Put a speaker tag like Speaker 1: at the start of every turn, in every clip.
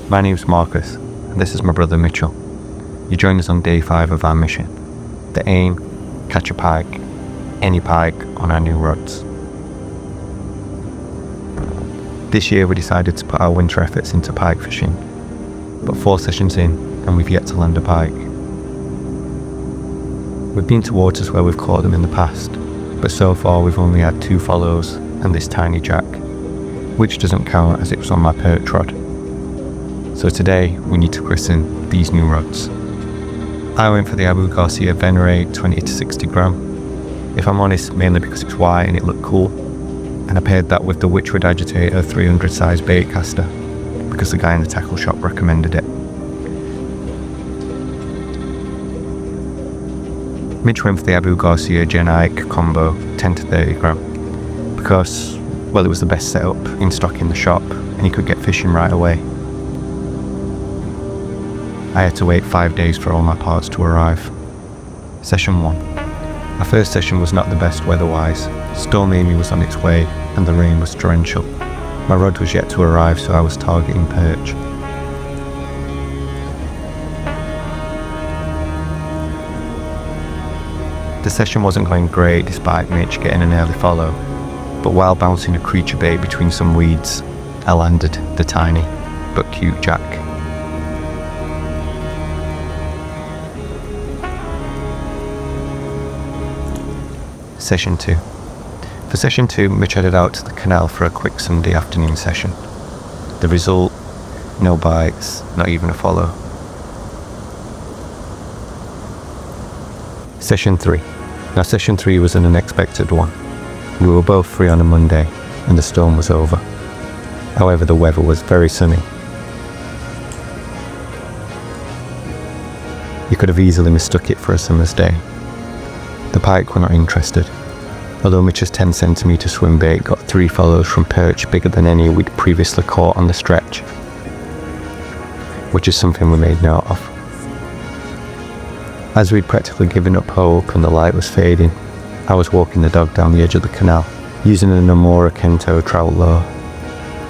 Speaker 1: My name's Marcus, and this is my brother Mitchell. You join us on day 5 of our mission. The aim, catch a pike, any pike on our new rods. This year we decided to put our winter efforts into pike fishing, but 4 sessions in and we've yet to land a pike. We've been to waters where we've caught them in the past, but so far we've only had 2 follows and this tiny jack, which doesn't count as it was on my perch rod. So today we need to christen these new rods. I went for the Abu Garcia Venerate 20 to 60 gram. If I'm honest, mainly because it's white and it looked cool, and I paired that with the Witchwood Agitator 300 size bait caster because the guy in the tackle shop recommended it. Mitch went for the Abu Garcia Gen Ike combo 10 to 30 gram because, well, it was the best setup in stock in the shop and he could get fishing right away. I had to wait 5 days for all my parts to arrive. Session 1. Our first session was not the best weather-wise. Storm Amy was on its way and the rain was torrential. My rod was yet to arrive, so I was targeting perch. The session wasn't going great despite Mitch getting an early follow, but while bouncing a creature bait between some weeds, I landed the tiny but cute jack. Session 2. For session 2, Mitch headed out to the canal for a quick Sunday afternoon session. The result, no bites, not even a follow. Session 3. Now session 3 was an unexpected one. We were both free on a Monday and the storm was over. However, the weather was very sunny. You could have easily mistook it for a summer's day. The pike were not interested, although Mitch's 10cm swim bait got 3 follows from perch bigger than any we'd previously caught on the stretch, which is something we made note of. As we'd practically given up hope and the light was fading, I was walking the dog down the edge of the canal, using an Amora Kento trout lure.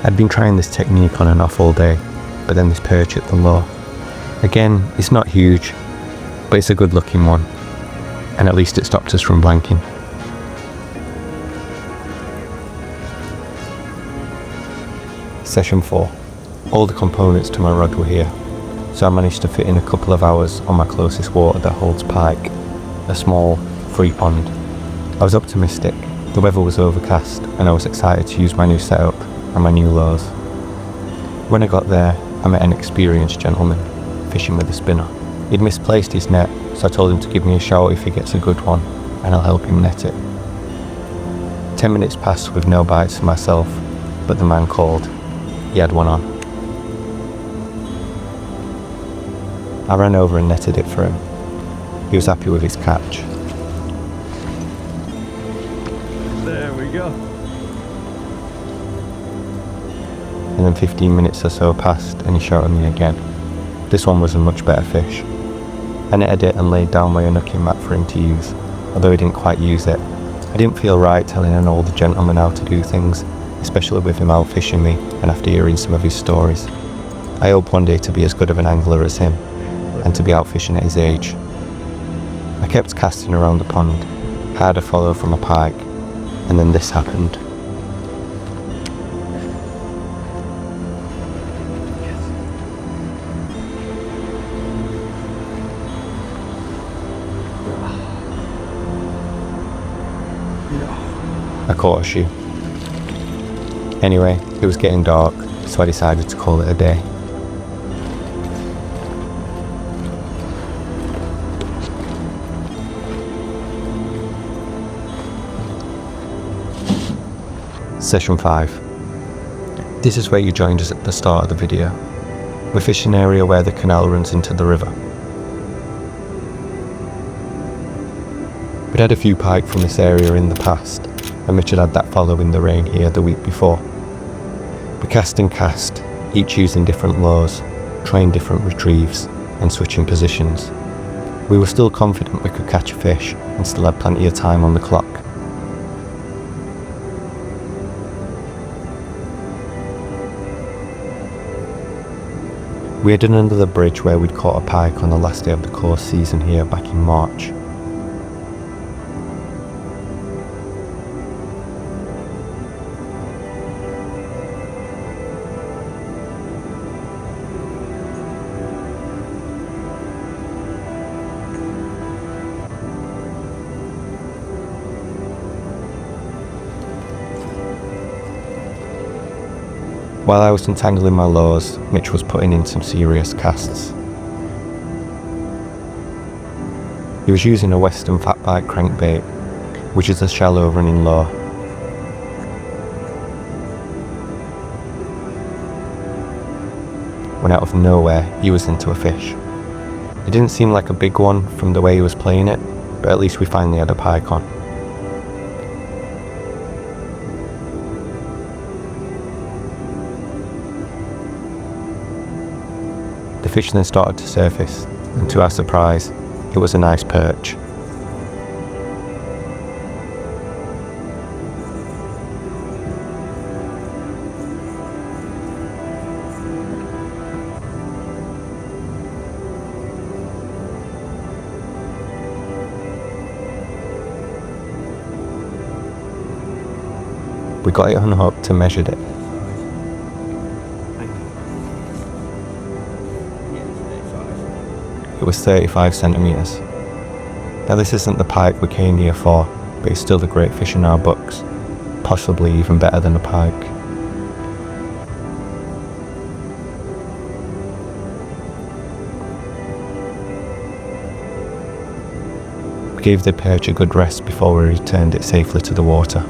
Speaker 1: I'd been trying this technique on and off all day, but then this perch hit the lure. Again, it's not huge, but it's a good looking one, and at least it stopped us from blanking. Session 4. All the components to my rod were here, so I managed to fit in a couple of hours on my closest water that holds pike, a small, free pond. I was optimistic, the weather was overcast, and I was excited to use my new setup and my new lures. When I got there, I met an experienced gentleman, fishing with a spinner. He'd misplaced his net, so I told him to give me a shout if he gets a good one, and I'll help him net it. 10 minutes passed with no bites for myself, but the man called. He had one on. I ran over and netted it for him. He was happy with his catch.
Speaker 2: There we go.
Speaker 1: And then 15 minutes or so passed and he shouted at me again. This one was a much better fish. I netted it and laid down my unhooking mat for him to use, although he didn't quite use it. I didn't feel right telling an older gentleman how to do things, especially with him out fishing me and after hearing some of his stories. I hope one day to be as good of an angler as him, and to be out fishing at his age. I kept casting around the pond, had a follow from a pike, and then this happened. I caught a shoe. Anyway, it was getting dark, so I decided to call it a day. Session 5. This is where you joined us at the start of the video. We're fishing an area where the canal runs into the river. We'd had a few pike from this area in the past, and Mitch had that follow in the rain here the week before. We cast and cast, each using different lures, trying different retrieves, and switching positions. We were still confident we could catch a fish, and still had plenty of time on the clock. We had under the bridge where we'd caught a pike on the last day of the course season here back in March. While I was entangling my lures, Mitch was putting in some serious casts. He was using a Western fatbite crankbait, which is a shallow running lure. When out of nowhere, he was into a fish. It didn't seem like a big one from the way he was playing it, but at least we finally had a pike on. The fish then started to surface, and to our surprise, it was a nice perch. We got it unhooked and measured it. It was 35 centimetres. Now this isn't the pike we came here for, but it's still a great fish in our books, possibly even better than a pike. We gave the perch a good rest before we returned it safely to the water.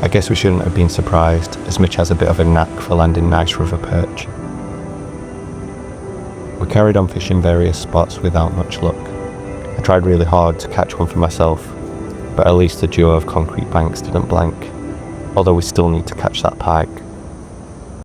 Speaker 1: I guess we shouldn't have been surprised, as Mitch has a bit of a knack for landing nice river perch. We carried on fishing various spots without much luck. I tried really hard to catch one for myself, but at least the duo of concrete banks didn't blank, although we still need to catch that pike.